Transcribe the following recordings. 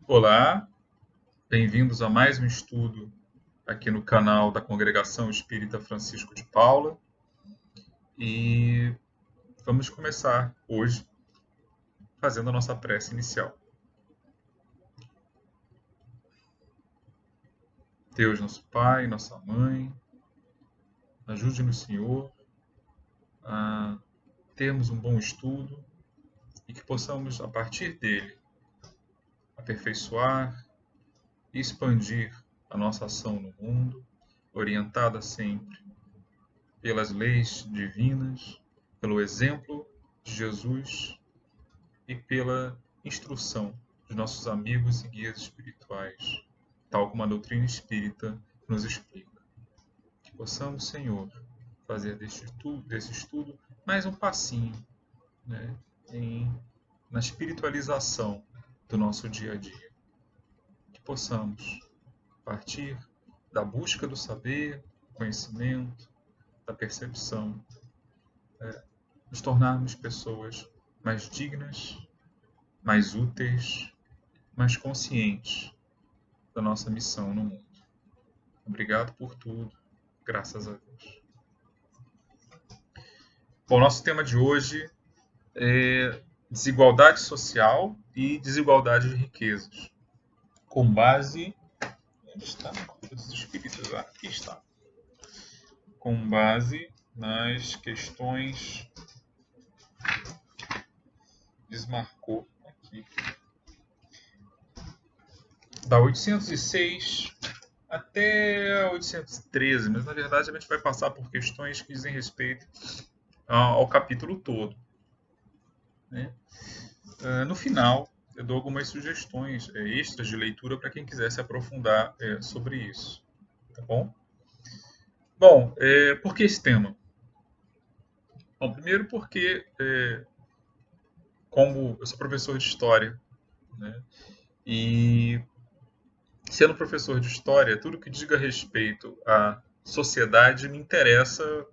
Olá, bem-vindos a mais um estudo aqui no canal da Congregação Espírita Francisco de Paula. E vamos começar hoje fazendo a nossa prece inicial. Deus, nosso Pai, nossa Mãe, ajude-nos, Senhor, a termos um bom estudo e que possamos, a partir dele, aperfeiçoar e expandir a nossa ação no mundo, orientada sempre pelas leis divinas, pelo exemplo de Jesus e pela instrução de nossos amigos e guias espirituais, tal como a doutrina espírita nos explica. Que possamos, Senhor, fazer desse estudo mais um passinho, né, na espiritualização do nosso dia a dia. Que possamos partir da busca do saber, conhecimento, da percepção, nos tornarmos pessoas mais dignas, mais úteis, mais conscientes da nossa missão no mundo. Obrigado por tudo, graças a Deus. Bom, nosso tema de hoje é desigualdade social e desigualdade de riquezas, com base... Onde está? Os espíritos, aqui está. Com base nas questões... Desmarcou aqui. Da 806 até 813, mas na verdade a gente vai passar por questões que dizem respeito ao capítulo todo, né? No final, eu dou algumas sugestões extras de leitura para quem quiser se aprofundar sobre isso, tá bom? Bom, por que esse tema? Bom, primeiro porque, como eu sou professor de História, né, e sendo professor de História, tudo que diga respeito à sociedade me interessa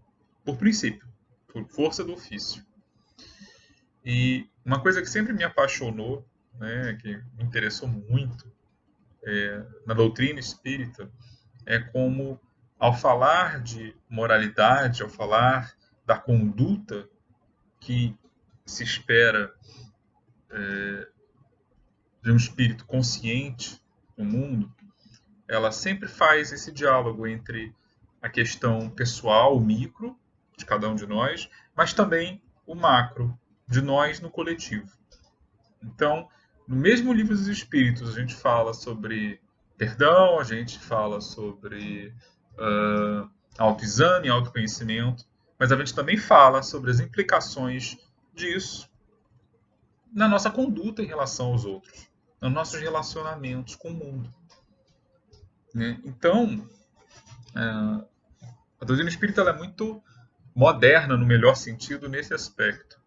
por princípio, por força do ofício. E uma coisa que sempre me apaixonou, né, que me interessou muito na doutrina espírita, é como, ao falar de moralidade, ao falar da conduta que se espera de um espírito consciente no mundo, ela sempre faz esse diálogo entre a questão pessoal, o micro, de cada um de nós, mas também o macro, de nós no coletivo. Então, no mesmo livro dos Espíritos, a gente fala sobre perdão, a gente fala sobre autoexame, autoconhecimento, mas a gente também fala sobre as implicações disso na nossa conduta em relação aos outros, nos nossos relacionamentos com o mundo, né? Então, a doutrina espírita ela é muito moderna, no melhor sentido, nesse aspecto,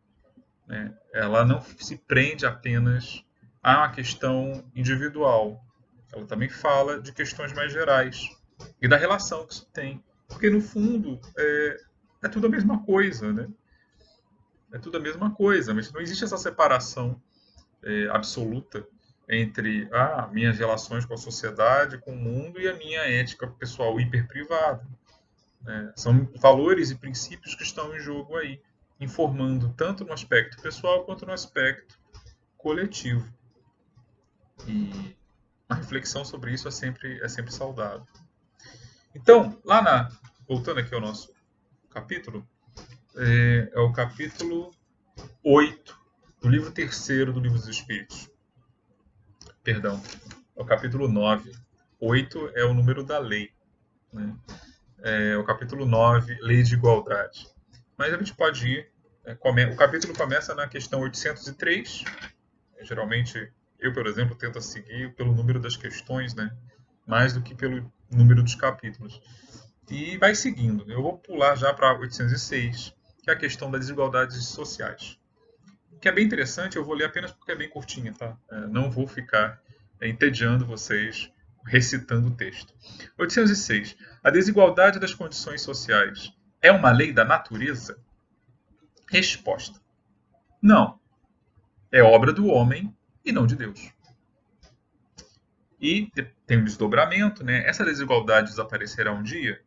né? Ela não se prende apenas a uma questão individual. Ela também fala de questões mais gerais e da relação que isso tem. Porque, no fundo, é tudo a mesma coisa, né? É tudo a mesma coisa, mas não existe essa separação absoluta entre minhas relações com a sociedade, com o mundo e a minha ética pessoal hiperprivada. São valores e princípios que estão em jogo aí, informando tanto no aspecto pessoal quanto no aspecto coletivo. E uma reflexão sobre isso é sempre saudável. Então, voltando aqui ao nosso capítulo, é o capítulo 8 do livro terceiro do Livro dos Espíritos. Perdão, é o capítulo 9. 8 é o número da lei, né? É o capítulo 9, Lei de Igualdade. Mas a gente pode ir... o capítulo começa na questão 803. Geralmente, eu, por exemplo, tento seguir pelo número das questões, né? Mais do que pelo número dos capítulos. E vai seguindo. Eu vou pular já para 806, que é a questão das desigualdades sociais. Que é bem interessante, eu vou ler apenas porque é bem curtinha, tá? Não vou ficar entediando vocês recitando o texto. 806. A desigualdade das condições sociais é uma lei da natureza? Resposta: não. É obra do homem e não de Deus. E tem um desdobramento, né? Essa desigualdade desaparecerá um dia?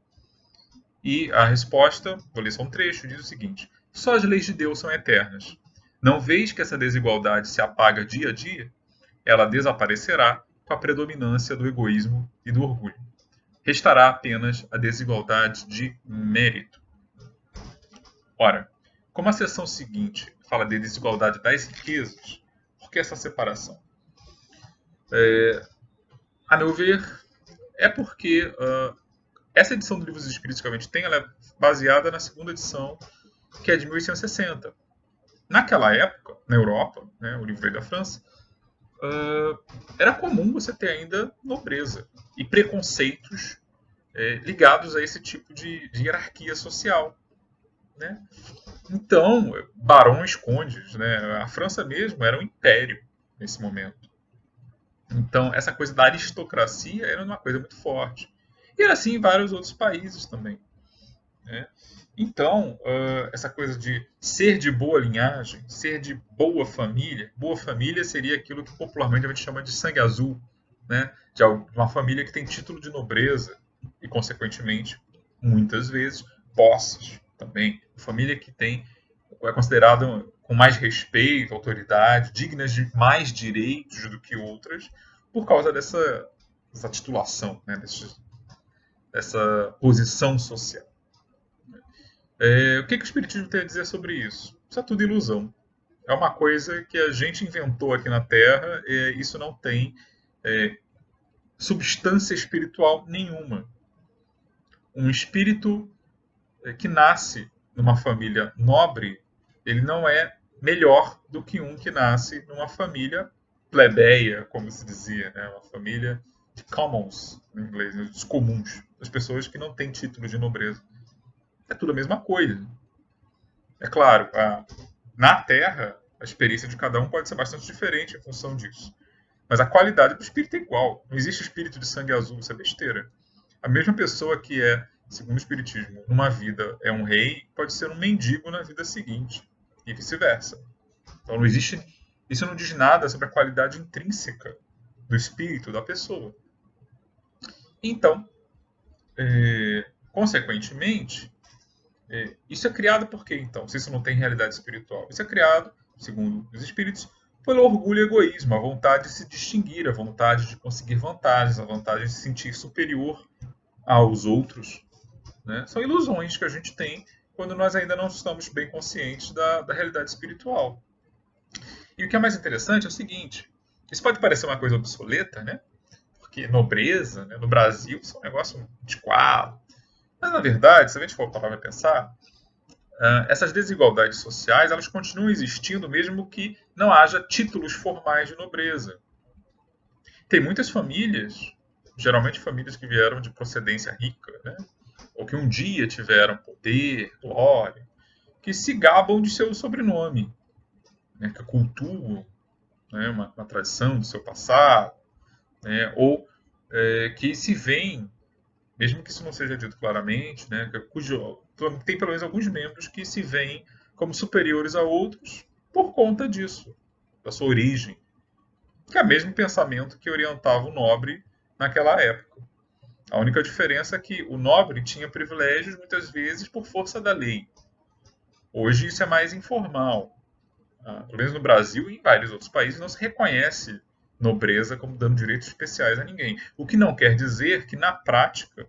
E a resposta, vou ler só um trecho, diz o seguinte: só as leis de Deus são eternas. Não veis que essa desigualdade se apaga dia a dia? Ela desaparecerá com a predominância do egoísmo e do orgulho. Restará apenas a desigualdade de mérito. Ora, como a seção seguinte fala de desigualdade das riquezas, por que essa separação? A meu ver, é porque essa edição do Livro dos Espíritos que a gente tem, ela é baseada na segunda edição, que é de 1860. Naquela época, na Europa, né, o livro veio da França, era comum você ter ainda nobreza e preconceitos ligados a esse tipo de hierarquia social. Né? Então, barões, condes, né? A França mesmo era um império nesse momento. Então, essa coisa da aristocracia era uma coisa muito forte. E era assim em vários outros países também. Né? Então, essa coisa de ser de boa linhagem, ser de boa família seria aquilo que popularmente a gente chama de sangue azul, né? De uma família que tem título de nobreza e, consequentemente, muitas vezes, posses também. Família que é considerada com mais respeito, autoridade, dignas de mais direitos do que outras, por causa dessa titulação, né? Dessa posição social. O que o Espiritismo tem a dizer sobre isso? Isso é tudo ilusão. É uma coisa que a gente inventou aqui na Terra e isso não tem substância espiritual nenhuma. Um espírito que nasce numa família nobre, ele não é melhor do que um que nasce numa família plebeia, como se dizia, né? Uma família de commons, em inglês, né? Dos comuns, das pessoas que não têm título de nobreza. É tudo a mesma coisa. É claro, na Terra, a experiência de cada um pode ser bastante diferente em função disso. Mas a qualidade do espírito é igual. Não existe espírito de sangue azul, isso é besteira. A mesma pessoa que segundo o Espiritismo, numa vida é um rei, pode ser um mendigo na vida seguinte. E vice-versa. Então não existe. Isso não diz nada sobre a qualidade intrínseca do espírito da pessoa. Então, consequentemente, isso é criado por quê, então, se isso não tem realidade espiritual? Isso é criado, segundo os espíritos, pelo orgulho e egoísmo, a vontade de se distinguir, a vontade de conseguir vantagens, a vontade de se sentir superior aos outros. Né? São ilusões que a gente tem quando nós ainda não estamos bem conscientes da realidade espiritual. E o que é mais interessante é o seguinte, isso pode parecer uma coisa obsoleta, né? Porque nobreza, né, no Brasil, isso é um negócio antiquado. Mas, na verdade, se a gente for parar para pensar, essas desigualdades sociais elas continuam existindo mesmo que não haja títulos formais de nobreza. Tem muitas famílias, geralmente famílias que vieram de procedência rica, né? Ou que um dia tiveram poder, glória, que se gabam de seu sobrenome, né? Que cultuam, né? uma tradição do seu passado, né? Ou que se veem, mesmo que isso não seja dito claramente, né? Tem pelo menos alguns membros que se veem como superiores a outros por conta disso, da sua origem, que é o mesmo pensamento que orientava o nobre naquela época. A única diferença é que o nobre tinha privilégios muitas vezes por força da lei. Hoje isso é mais informal. Pelo menos no Brasil e em vários outros países não se reconhece nobreza como dando direitos especiais a ninguém. O que não quer dizer que, na prática,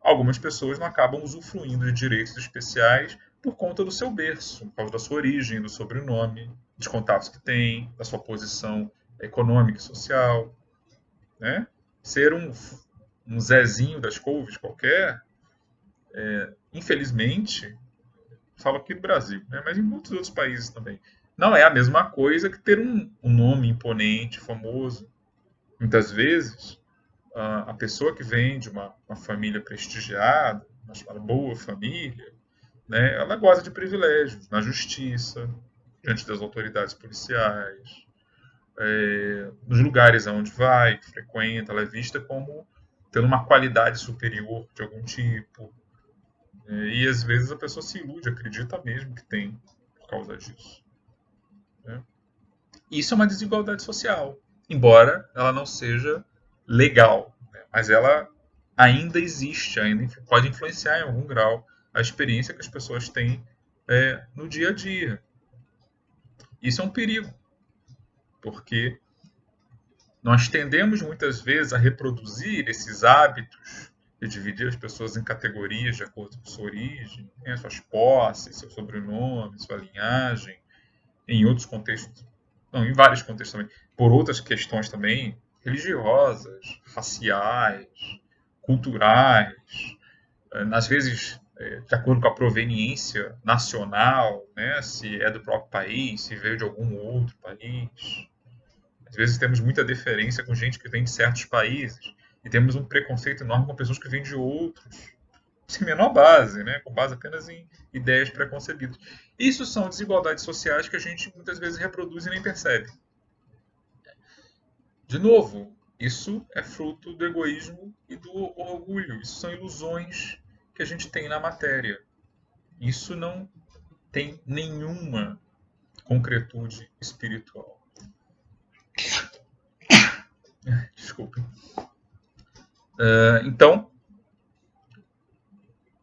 algumas pessoas não acabam usufruindo de direitos especiais por conta do seu berço, por causa da sua origem, do sobrenome, dos contatos que tem, da sua posição econômica e social. Né? Ser um Zezinho das couves qualquer, infelizmente, falo aqui do Brasil, né? Mas em muitos outros países também, não é a mesma coisa que ter um nome imponente, famoso. Muitas vezes, a pessoa que vem de uma família prestigiada, uma boa família, né, ela goza de privilégios na justiça, diante das autoridades policiais, nos lugares aonde vai, que frequenta, ela é vista como tendo uma qualidade superior de algum tipo. E às vezes a pessoa se ilude, acredita mesmo que tem por causa disso. Né? Isso é uma desigualdade social, embora ela não seja legal, né? Mas ela ainda existe, ainda pode influenciar em algum grau a experiência que as pessoas têm no dia a dia. Isso é um perigo, porque nós tendemos muitas vezes a reproduzir esses hábitos de dividir as pessoas em categorias de acordo com sua origem, né, suas posses, seu sobrenome, sua linhagem, em outros contextos, não, em vários contextos também, por outras questões também, religiosas, raciais, culturais, às vezes de acordo com a proveniência nacional, né, se é do próprio país, se veio de algum outro país. Às vezes temos muita deferência com gente que vem de certos países e temos um preconceito enorme com pessoas que vêm de outros, sem menor base, né? Com base apenas em ideias preconcebidas. Isso são desigualdades sociais que a gente muitas vezes reproduz e nem percebe. De novo, isso é fruto do egoísmo e do orgulho. Isso são ilusões que a gente tem na matéria. Isso não tem nenhuma concretude espiritual. Desculpe. Então,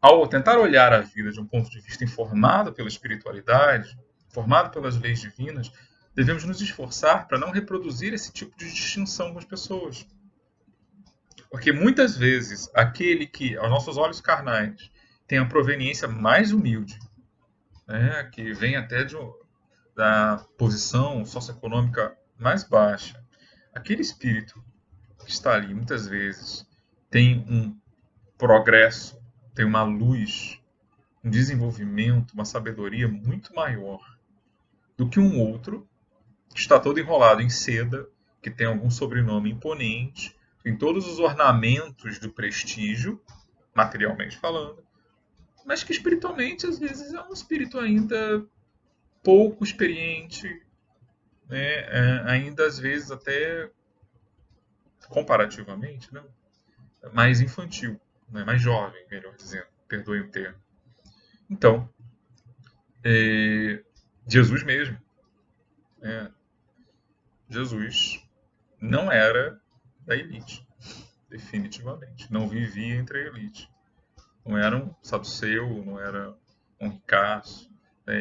ao tentar olhar a vida de um ponto de vista informado pela espiritualidade, formado pelas leis divinas, devemos nos esforçar para não reproduzir esse tipo de distinção com as pessoas. Porque muitas vezes aquele que, aos nossos olhos carnais, tem a proveniência mais humilde, né, que vem até da posição socioeconômica mais baixa, aquele espírito que está ali, muitas vezes, tem um progresso, tem uma luz, um desenvolvimento, uma sabedoria muito maior do que um outro que está todo enrolado em seda, que tem algum sobrenome imponente, tem todos os ornamentos do prestígio, materialmente falando, mas que espiritualmente às vezes é um espírito ainda pouco experiente, né? Ainda às vezes até comparativamente, né? Mais infantil, né? Mais jovem, melhor dizendo, perdoe o termo. Então, Jesus mesmo, né? Jesus não era da elite, definitivamente. Não vivia entre a elite. Não era um saduceu, não era um ricaço.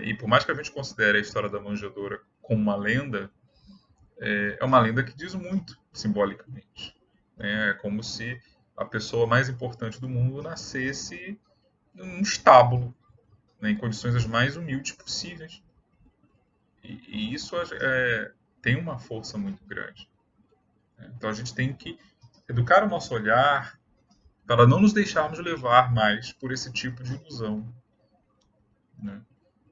E por mais que a gente considere a história da manjedoura como uma lenda, é uma lenda que diz muito simbolicamente. É como se a pessoa mais importante do mundo nascesse num estábulo, né, em condições as mais humildes possíveis. E isso tem uma força muito grande. Então a gente tem que educar o nosso olhar para não nos deixarmos levar mais por esse tipo de ilusão, né?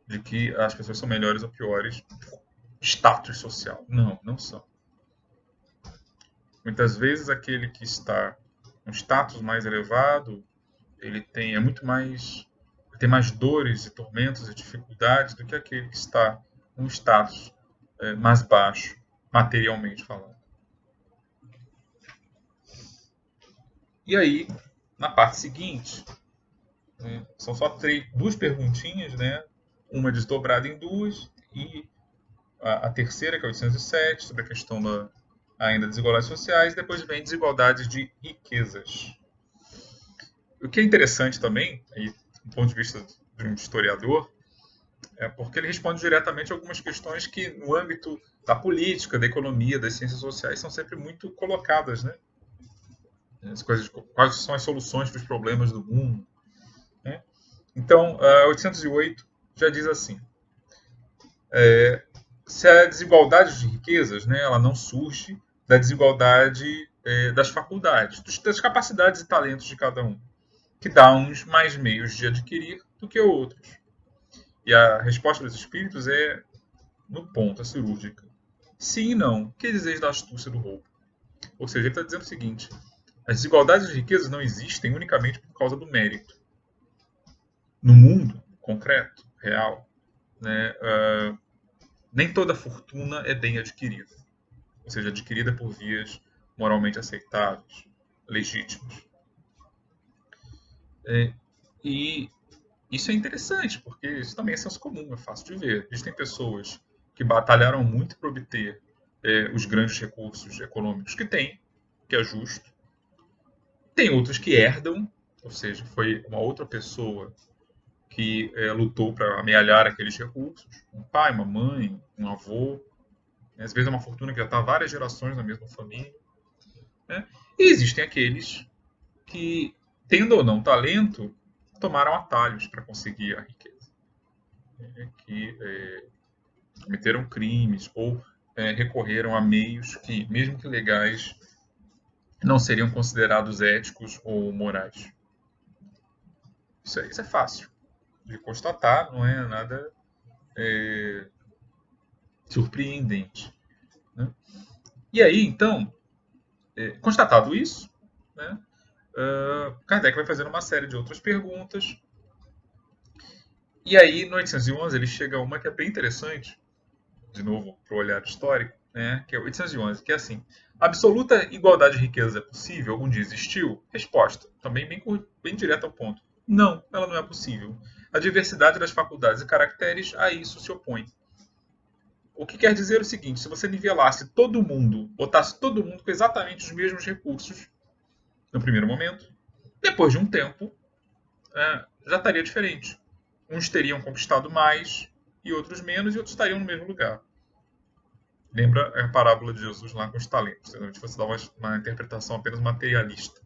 De que as pessoas são melhores ou piores por status social. Não, não são. Muitas vezes aquele que está com status mais elevado, ele tem mais dores e tormentos e dificuldades do que aquele que está com status mais baixo, materialmente falando. E aí, na parte seguinte, né, são só duas perguntinhas, né? Uma desdobrada em duas, e a terceira, que é 807, sobre a questão da ainda desigualdades sociais, depois vem desigualdades de riquezas. O que é interessante também, aí, do ponto de vista de um historiador, é porque ele responde diretamente a algumas questões que, no âmbito da política, da economia, das ciências sociais, são sempre muito colocadas, né? As coisas, quais são as soluções para os problemas do mundo, né? Então, 808 já diz assim: se a desigualdade de riquezas, né, ela não surge da desigualdade das faculdades, das capacidades e talentos de cada um, que dá uns mais meios de adquirir do que outros. E a resposta dos espíritos é no ponto, a cirúrgica. Sim e não. Que dizeis da astúcia do roubo? Ou seja, ele está dizendo o seguinte: as desigualdades de riquezas não existem unicamente por causa do mérito. No mundo concreto, real, né, nem toda fortuna é bem adquirida. Ou seja, adquirida por vias moralmente aceitáveis, legítimas. E isso é interessante, porque isso também é senso comum, é fácil de ver. Existem pessoas que batalharam muito para obter os grandes recursos econômicos que têm, que é justo. Tem outros que herdam, ou seja, foi uma outra pessoa que lutou para amealhar aqueles recursos, um pai, uma mãe, um avô, né? Às vezes é uma fortuna que já está várias gerações na mesma família, né? E existem aqueles que, tendo ou não talento, tomaram atalhos para conseguir a riqueza, né? Que cometeram crimes ou recorreram a meios que, mesmo que legais, não seriam considerados éticos ou morais. Isso é fácil de constatar, não é nada surpreendente, né? E aí, então, constatado isso, né, Kardec vai fazendo uma série de outras perguntas. E aí, no 811, ele chega a uma que é bem interessante, de novo, para o olhar histórico, né, que é 811, que é assim: absoluta igualdade de riqueza é possível? Algum dia existiu? Resposta, também bem direta ao ponto. Não, ela não é possível. A diversidade das faculdades e caracteres a isso se opõe. O que quer dizer o seguinte: se você nivelasse todo mundo, botasse todo mundo com exatamente os mesmos recursos no primeiro momento, depois de um tempo, já estaria diferente. Uns teriam conquistado mais e outros menos, e outros estariam no mesmo lugar. Lembra a parábola de Jesus lá com os talentos, se a gente fosse dar uma interpretação apenas materialista.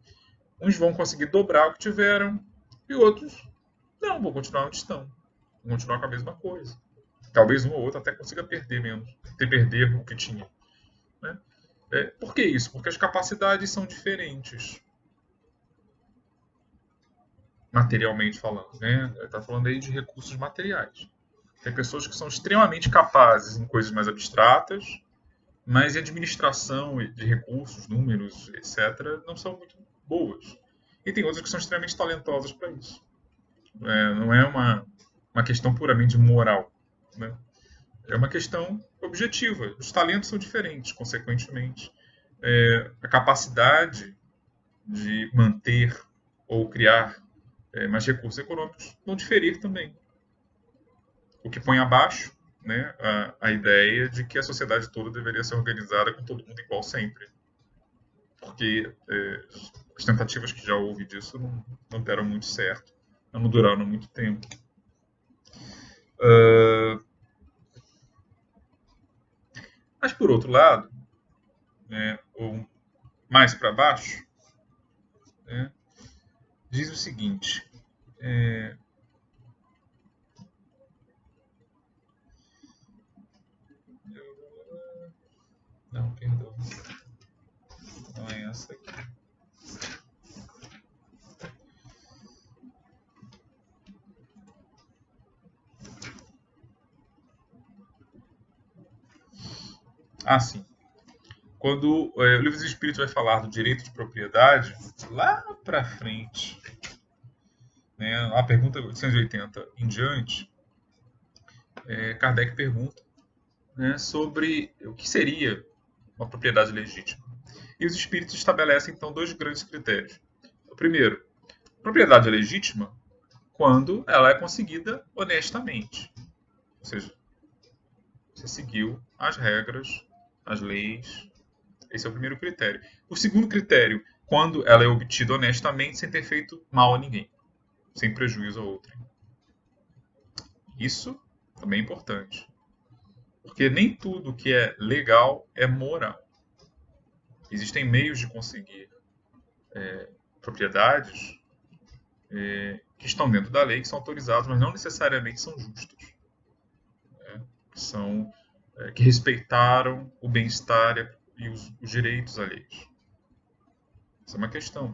Uns vão conseguir dobrar o que tiveram, e outros não, vão continuar onde estão. Vão continuar com a mesma coisa. Talvez um ou outro até consiga perder menos, perder o que tinha, né? Por que isso? Porque as capacidades são diferentes, materialmente falando, né? Está falando aí de recursos materiais. Tem pessoas que são extremamente capazes em coisas mais abstratas, mas em administração de recursos, números, etc., não são muito boas. E tem outras que são extremamente talentosas para isso. Não é uma questão puramente moral, né? É uma questão objetiva. Os talentos são diferentes, consequentemente. A capacidade de manter ou criar mais recursos econômicos vão diferir também. O que põe abaixo, né, a ideia de que a sociedade toda deveria ser organizada com todo mundo igual sempre. Porque as tentativas que já houve disso não deram muito certo, não duraram muito tempo. Mas, por outro lado, né, ou mais para baixo, né, diz o seguinte: não, perdão, não é essa aqui. Ah, sim. Quando o Livro dos Espíritos vai falar do direito de propriedade, lá para frente, né, a pergunta 880 em diante, Kardec pergunta, né, sobre o que seria uma propriedade legítima. E os espíritos estabelecem, então, dois grandes critérios. O primeiro, propriedade é legítima quando ela é conseguida honestamente. Ou seja, você seguiu as regras, as leis. Esse é o primeiro critério. O segundo critério, quando ela é obtida honestamente sem ter feito mal a ninguém, sem prejuízo a outrem. Isso também é importante. Porque nem tudo que é legal é moral. Existem meios de conseguir propriedades que estão dentro da lei, que são autorizados, mas não necessariamente são justos. Né? Que respeitaram o bem-estar e os direitos alheios. Isso é uma questão.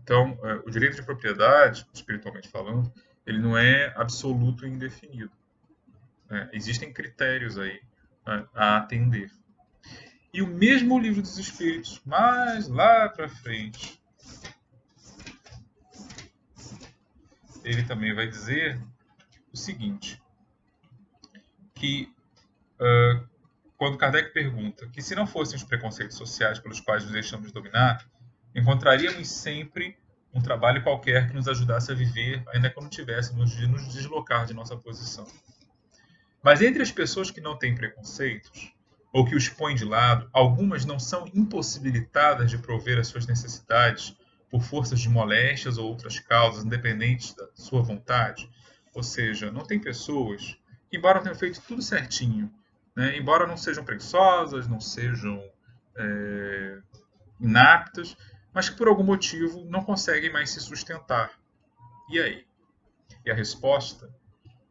Então, o direito de propriedade, espiritualmente falando, ele não é absoluto e indefinido. Existem critérios aí a atender. E o mesmo Livro dos Espíritos, mais lá para frente, ele também vai dizer o seguinte, que quando Kardec pergunta que se não fossem os preconceitos sociais pelos quais nos deixamos dominar, encontraríamos sempre um trabalho qualquer que nos ajudasse a viver, ainda que não tivéssemos de nos deslocar de nossa posição. Mas entre as pessoas que não têm preconceitos, ou que os põem de lado, algumas não são impossibilitadas de prover as suas necessidades por forças de moléstias ou outras causas, independentes da sua vontade. Ou seja, não tem pessoas que, embora tenham feito tudo certinho, né, embora não sejam preguiçosas, não sejam inaptas, mas que por algum motivo não conseguem mais se sustentar. E aí? E a resposta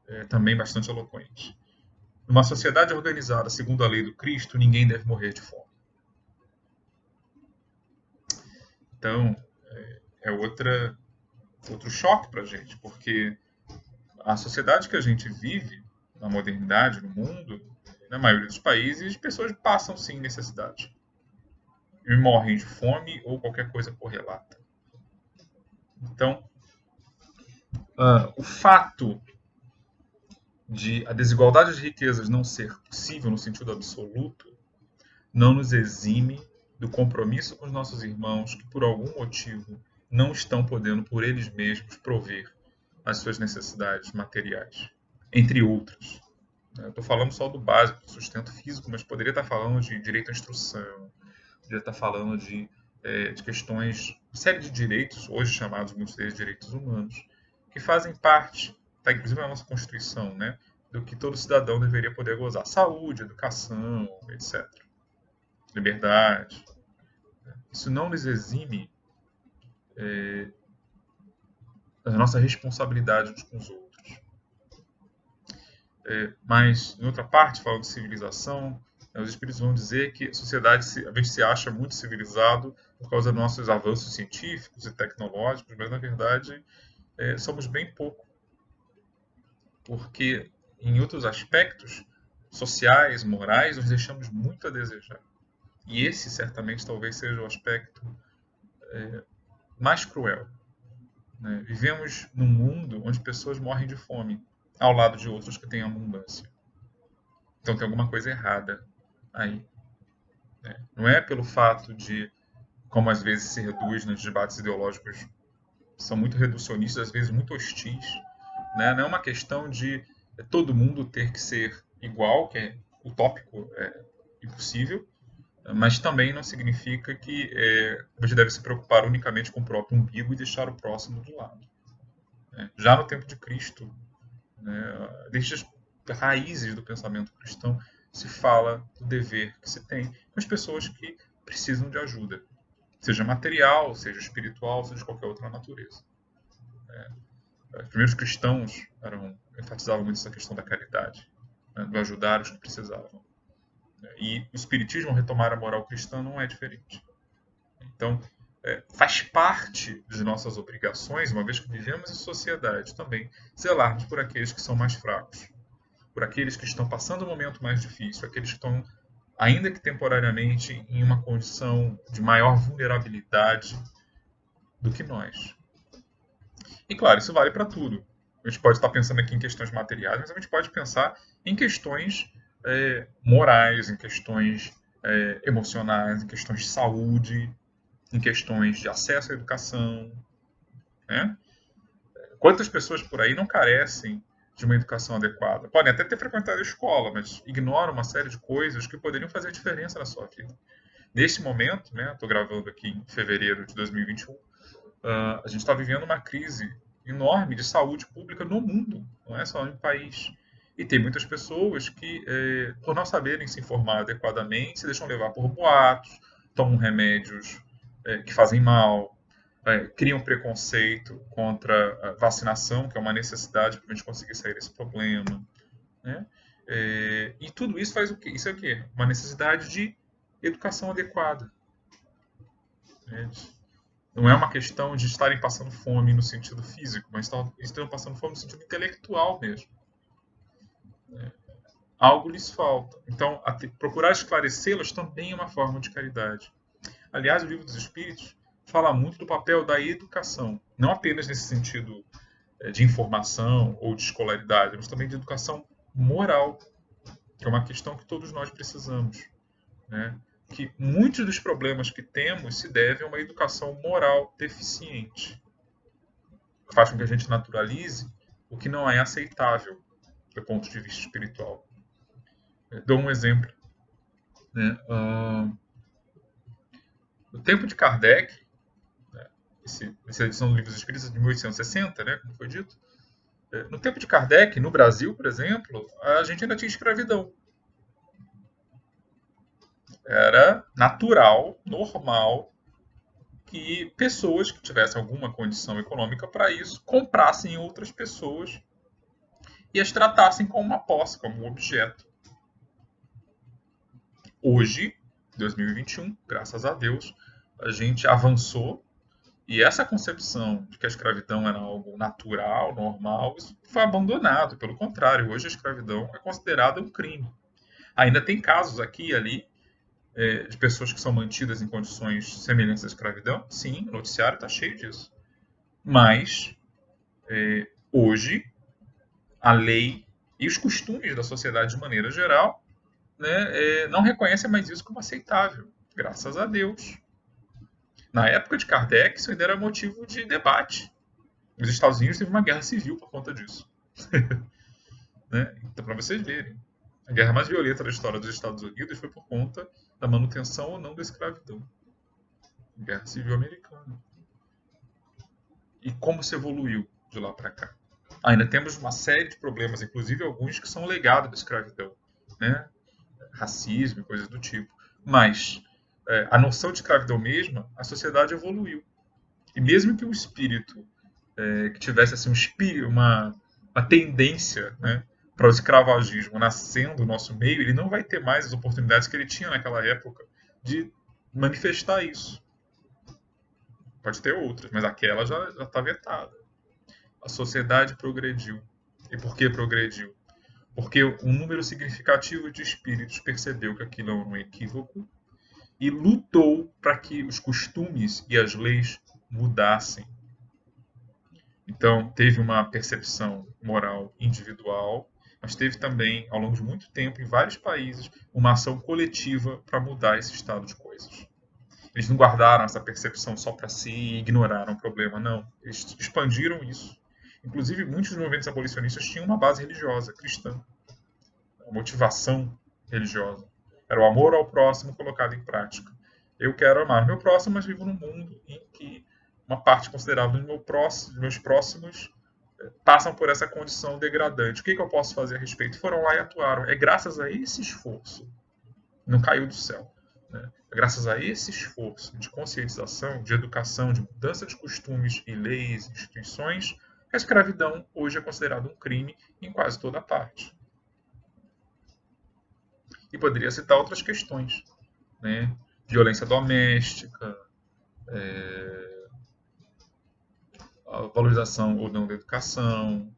é também bastante eloquente. Numa sociedade organizada segundo a lei do Cristo, ninguém deve morrer de fome. Então, é outro choque para a gente, porque a sociedade que a gente vive, na modernidade, no mundo, na maioria dos países, pessoas passam sim necessidade. E morrem de fome ou qualquer coisa correlata. Então, o fato de a desigualdade de riquezas não ser possível no sentido absoluto não nos exime do compromisso com os nossos irmãos que, por algum motivo, não estão podendo por eles mesmos prover as suas necessidades materiais, entre outras. Eu estou falando só do básico, do sustento físico, mas poderia estar falando de direito à instrução, poderia estar falando de questões, série de direitos, hoje chamados muitos deles direitos humanos, que fazem parte, tá, inclusive na nossa Constituição, né, do que todo cidadão deveria poder gozar. Saúde, educação, etc. Liberdade. Isso não nos exime da nossa responsabilidade uns com os outros. Mas, em outra parte, falando de civilização, os espíritos vão dizer que a sociedade, a gente se acha muito civilizado por causa dos nossos avanços científicos e tecnológicos, mas, na verdade, somos bem pouco. Porque, em outros aspectos sociais, morais, nós deixamos muito a desejar. E esse, certamente, talvez seja o aspecto mais cruel. Né? Vivemos num mundo onde pessoas morrem de fome, ao lado de outros que têm abundância. Então tem alguma coisa errada aí. Né? Não é pelo fato de, como às vezes se reduz nos debates ideológicos, são muito reducionistas, às vezes muito hostis. Né? Não é uma questão de todo mundo ter que ser igual, que é utópico, impossível, mas também não significa que você deve se preocupar unicamente com o próprio umbigo e deixar o próximo de lado. Né? Já no tempo de Cristo, né, desde as raízes do pensamento cristão, se fala do dever que se tem com as pessoas que precisam de ajuda, seja material, seja espiritual, seja de qualquer outra natureza. Os primeiros cristãos enfatizavam muito essa questão da caridade, né, do ajudar os que precisavam. E o espiritismo, ao retomar a moral cristã, não é diferente. Então, faz parte de nossas obrigações, uma vez que vivemos em sociedade, também zelarmos por aqueles que são mais fracos, por aqueles que estão passando um momento mais difícil, aqueles que estão, ainda que temporariamente, em uma condição de maior vulnerabilidade do que nós. E claro, isso vale para tudo. A gente pode estar pensando aqui em questões materiais, mas a gente pode pensar em questões morais, em questões emocionais, em questões de saúde, em questões de acesso à educação. Né? Quantas pessoas por aí não carecem de uma educação adequada? Podem até ter frequentado a escola, mas ignoram uma série de coisas que poderiam fazer diferença na sua vida. Nesse momento, né, estou gravando aqui em fevereiro de 2021, a gente está vivendo uma crise enorme de saúde pública no mundo, não é só em um país. E tem muitas pessoas que, por não saberem se informar adequadamente, se deixam levar por boatos, tomam remédios que fazem mal, criam preconceito contra a vacinação, que é uma necessidade para a gente conseguir sair desse problema. Né? E tudo isso faz o quê? Isso é o quê? Uma necessidade de educação adequada. Né? Não é uma questão de estarem passando fome no sentido físico, mas estão passando fome no sentido intelectual mesmo. Algo lhes falta. Então, procurar esclarecê-los também é uma forma de caridade. Aliás, o Livro dos Espíritos fala muito do papel da educação, não apenas nesse sentido de informação ou de escolaridade, mas também de educação moral, que é uma questão que todos nós precisamos. Né? Que muitos dos problemas que temos se devem a uma educação moral deficiente, que faz com que a gente naturalize o que não é aceitável do ponto de vista espiritual. Dou um exemplo. Né? No tempo de Kardec, né, essa edição do Livro dos Espíritos de 1860, né, como foi dito, no tempo de Kardec, no Brasil, por exemplo, a gente ainda tinha escravidão. Era natural, normal, que pessoas que tivessem alguma condição econômica para isso comprassem outras pessoas e as tratassem como uma posse, como um objeto. Hoje, 2021, graças a Deus, a gente avançou e essa concepção de que a escravidão era algo natural, normal, isso foi abandonado. Pelo contrário, hoje a escravidão é considerada um crime. Ainda tem casos aqui e ali de pessoas que são mantidas em condições semelhantes à escravidão. Sim, o noticiário está cheio disso. Mas, hoje, a lei e os costumes da sociedade de maneira geral, né, não reconhecem mais isso como aceitável. Graças a Deus. Na época de Kardec, isso ainda era motivo de debate. Os Estados Unidos teve uma guerra civil por conta disso. Né? Então, para vocês verem, a guerra mais violenta da história dos Estados Unidos foi por conta da manutenção ou não da escravidão. Guerra Civil Americana. E como se evoluiu de lá para cá. Ainda temos uma série de problemas, inclusive alguns que são legado da escravidão, né? Racismo e coisas do tipo. Mas a noção de escravidão mesma, a sociedade evoluiu. E mesmo que o espírito que tivesse assim, uma tendência, né, para o escravagismo nascendo no nosso meio, ele não vai ter mais as oportunidades que ele tinha naquela época de manifestar isso. Pode ter outras, mas aquela já está vetada. A sociedade progrediu. E por que progrediu? Porque um número significativo de espíritos percebeu que aquilo era um equívoco e lutou para que os costumes e as leis mudassem. Então, teve uma percepção moral individual, mas teve também, ao longo de muito tempo, em vários países, uma ação coletiva para mudar esse estado de coisas. Eles não guardaram essa percepção só para si e ignoraram o problema, não. Eles expandiram isso. Inclusive, muitos dos movimentos abolicionistas tinham uma base religiosa, cristã, uma motivação religiosa. Era o amor ao próximo colocado em prática. Eu quero amar meu próximo, mas vivo num mundo em que uma parte considerável dos meus próximos passam por essa condição degradante. O que eu posso fazer a respeito? Foram lá e atuaram. É graças a esse esforço, não caiu do céu, né? É graças a esse esforço de conscientização, de educação, de mudança de costumes e leis, instituições, que a escravidão hoje é considerada um crime em quase toda parte. E poderia citar outras questões, né? Violência doméstica, a valorização ou não da educação,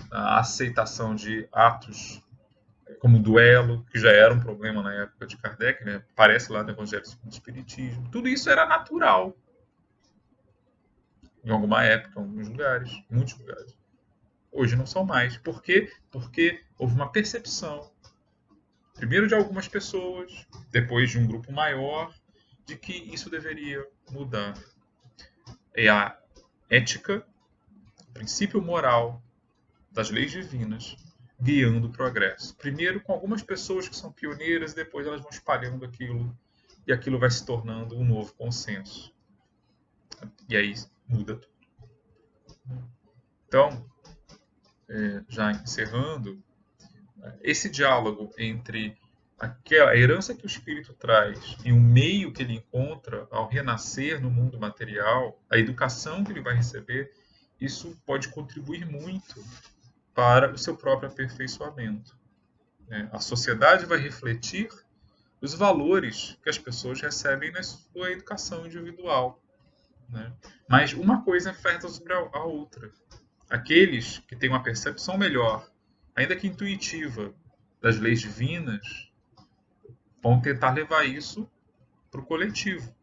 a aceitação de atos como duelo, que já era um problema na época de Kardec, né? Aparece lá no Evangelho segundo o Espiritismo. Tudo isso era natural em alguma época, em alguns lugares, muitos lugares. Hoje não são mais. Por quê? Porque houve uma percepção, primeiro de algumas pessoas, depois de um grupo maior, de que isso deveria mudar. É a ética, o princípio moral das leis divinas guiando o progresso. Primeiro com algumas pessoas que são pioneiras e depois elas vão espalhando aquilo e aquilo vai se tornando um novo consenso. E aí muda tudo. Então, já encerrando, esse diálogo entre a herança que o espírito traz e o meio que ele encontra ao renascer no mundo material, a educação que ele vai receber, isso pode contribuir muito para o seu próprio aperfeiçoamento. A sociedade vai refletir os valores que as pessoas recebem na sua educação individual. Mas uma coisa afeta sobre a outra. Aqueles que têm uma percepção melhor, ainda que intuitiva, das leis divinas, vão tentar levar isso para o coletivo.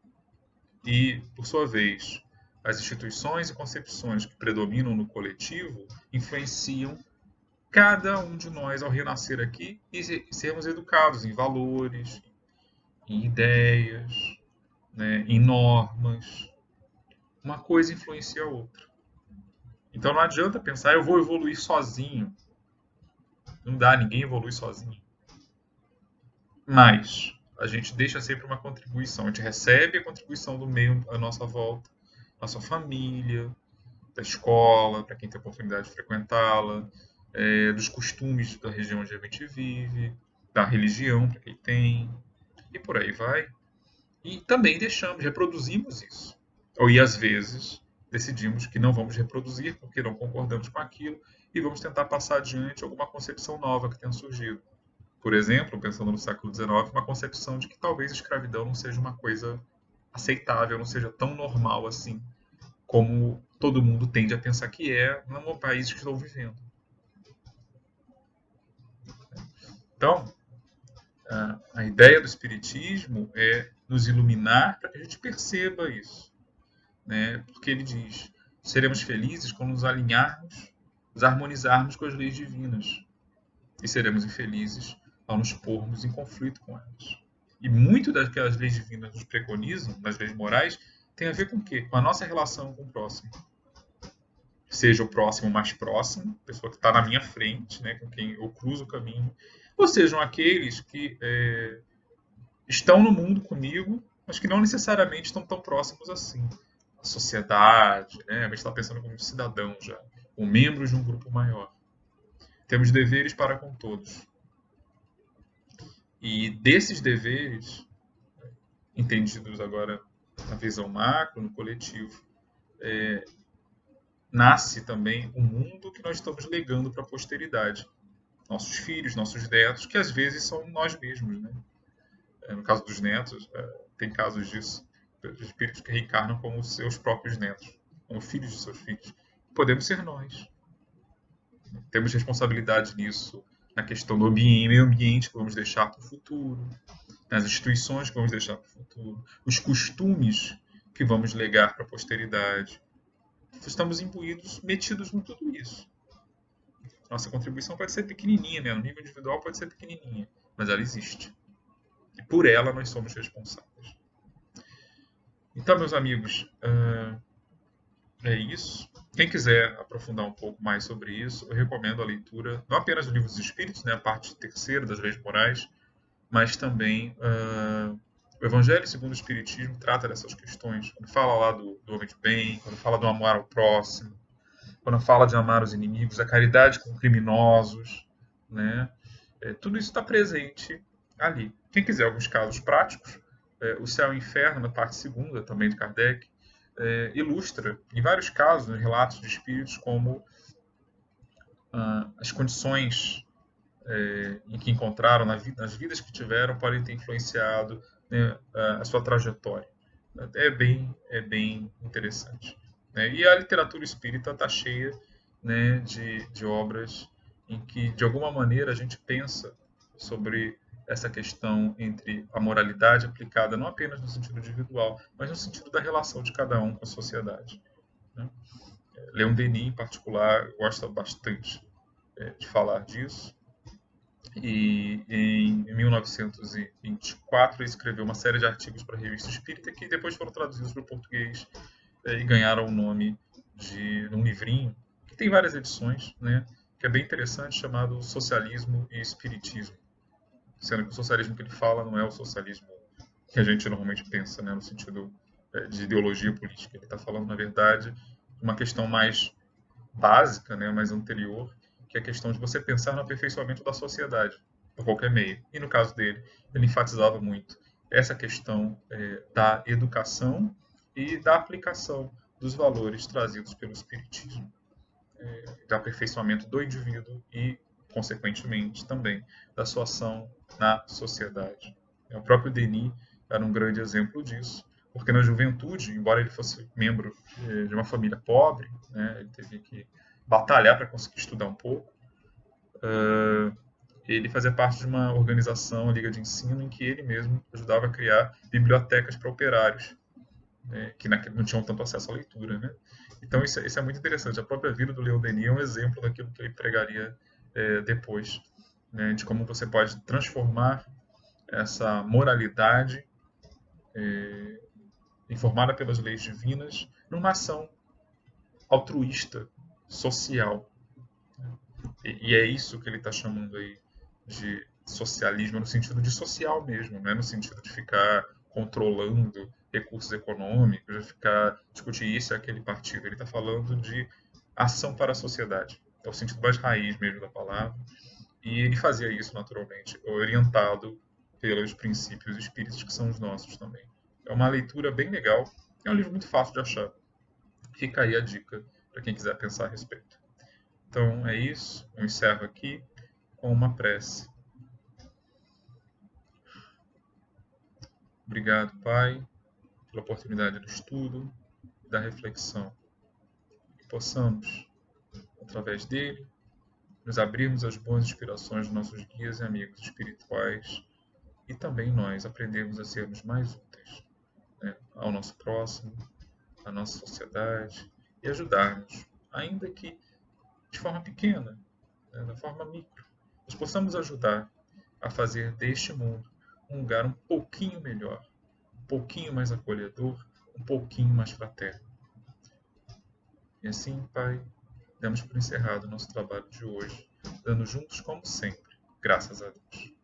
E, por sua vez, as instituições e concepções que predominam no coletivo influenciam cada um de nós ao renascer aqui e sermos educados em valores, em ideias, né, em normas. Uma coisa influencia a outra. Então não adianta pensar, eu vou evoluir sozinho. Não dá, ninguém evolui sozinho. Mas a gente deixa sempre uma contribuição. A gente recebe a contribuição do meio à nossa volta, da sua família, da escola, para quem tem a oportunidade de frequentá-la, dos costumes da região onde a gente vive, da religião, para quem tem, e por aí vai. E também deixamos, reproduzimos isso. Ou, e às vezes decidimos que não vamos reproduzir porque não concordamos com aquilo e vamos tentar passar adiante alguma concepção nova que tenha surgido. Por exemplo, pensando no século XIX, uma concepção de que talvez a escravidão não seja uma coisa aceitável, não seja tão normal assim, como todo mundo tende a pensar que é no país que estão vivendo. Então, a ideia do Espiritismo é nos iluminar para que a gente perceba isso, né? Porque ele diz: seremos felizes quando nos alinharmos, nos harmonizarmos com as leis divinas, e seremos infelizes ao nos pormos em conflito com elas. E muito daquelas leis divinas nos preconizam, das leis morais, tem a ver com o quê? Com a nossa relação com o próximo. Seja o próximo mais próximo, a pessoa que está na minha frente, né, com quem eu cruzo o caminho, ou sejam aqueles que estão no mundo comigo, mas que não necessariamente estão tão próximos assim. A sociedade, né, a gente está pensando como cidadão já, como membros de um grupo maior. Temos deveres para com todos. E desses deveres, entendidos agora na visão macro, no coletivo, nasce também o mundo que nós estamos legando para a posteridade. Nossos filhos, nossos netos, que às vezes são nós mesmos, né? No caso dos netos, tem casos disso, de espíritos que reencarnam como seus próprios netos, como filhos de seus filhos. Podemos ser nós. Temos responsabilidade nisso, na questão do meio ambiente que vamos deixar para o futuro, nas instituições que vamos deixar para o futuro, os costumes que vamos legar para a posteridade. Estamos imbuídos, metidos em tudo isso. Nossa contribuição pode ser pequenininha, né? No nível individual pode ser pequenininha, mas ela existe. E por ela nós somos responsáveis. Então, meus amigos, é isso. Quem quiser aprofundar um pouco mais sobre isso, eu recomendo a leitura, não apenas do Livro dos Espíritos, né, a parte terceira das leis morais, mas também o Evangelho segundo o Espiritismo trata dessas questões. Quando fala lá do homem de bem, quando fala do amor ao próximo, quando fala de amar os inimigos, a caridade com criminosos, né? Tudo isso está presente ali. Quem quiser alguns casos práticos, o Céu e o Inferno, na parte segunda, também de Kardec, ilustra, em vários casos, nos relatos de espíritos, como as condições em que encontraram, nas vidas que tiveram, podem ter influenciado, né, a sua trajetória. É bem interessante. Né? E a literatura espírita está cheia, né, de obras em que, de alguma maneira, a gente pensa sobre essa questão entre a moralidade aplicada não apenas no sentido individual, mas no sentido da relação de cada um com a sociedade. Né? Leon Denis, em particular, gosta bastante de falar disso. E em 1924 ele escreveu uma série de artigos para a Revista Espírita que depois foram traduzidos para o português e ganharam o nome de um livrinho que tem várias edições, né, que é bem interessante, chamado Socialismo e Espiritismo. Sendo que o socialismo que ele fala não é o socialismo que a gente normalmente pensa, né, no sentido de ideologia política. Ele está falando, na verdade, de uma questão mais básica, né, mais anterior, que é a questão de você pensar no aperfeiçoamento da sociedade, por qualquer meio. E no caso dele, ele enfatizava muito essa questão da educação e da aplicação dos valores trazidos pelo Espiritismo, do aperfeiçoamento do indivíduo e, consequentemente, também da sua ação na sociedade. O próprio Denis era um grande exemplo disso, porque na juventude, embora ele fosse membro de uma família pobre, né, ele teve que batalhar para conseguir estudar um pouco. Ele fazia parte de uma organização, a Liga de Ensino, em que ele mesmo ajudava a criar bibliotecas para operários, né, que não tinham tanto acesso à leitura. Né? Então isso é muito interessante. A própria vida do Leon Denis é um exemplo daquilo que ele pregaria depois, né, de como você pode transformar essa moralidade informada pelas leis divinas numa ação altruísta, social. E é isso que ele está chamando aí de socialismo no sentido de social mesmo, não é no sentido de ficar controlando recursos econômicos, de ficar discutir isso e aquele partido. Ele está falando de ação para a sociedade. É o sentido mais raiz mesmo da palavra. E ele fazia isso naturalmente, orientado pelos princípios espíritas que são os nossos também. É uma leitura bem legal. É um livro muito fácil de achar. Fica aí a dica para quem quiser pensar a respeito. Então é isso. Eu encerro aqui com uma prece. Obrigado, Pai, pela oportunidade do estudo e da reflexão. Que possamos, através dele, nos abrirmos às boas inspirações dos nossos guias e amigos espirituais e também nós aprendermos a sermos mais úteis, né, ao nosso próximo, à nossa sociedade e ajudarmos, ainda que de forma pequena, né, da forma micro, nós possamos ajudar a fazer deste mundo um lugar um pouquinho melhor, um pouquinho mais acolhedor, um pouquinho mais fraterno. E assim, Pai, damos por encerrado o nosso trabalho de hoje, dando juntos como sempre, graças a Deus.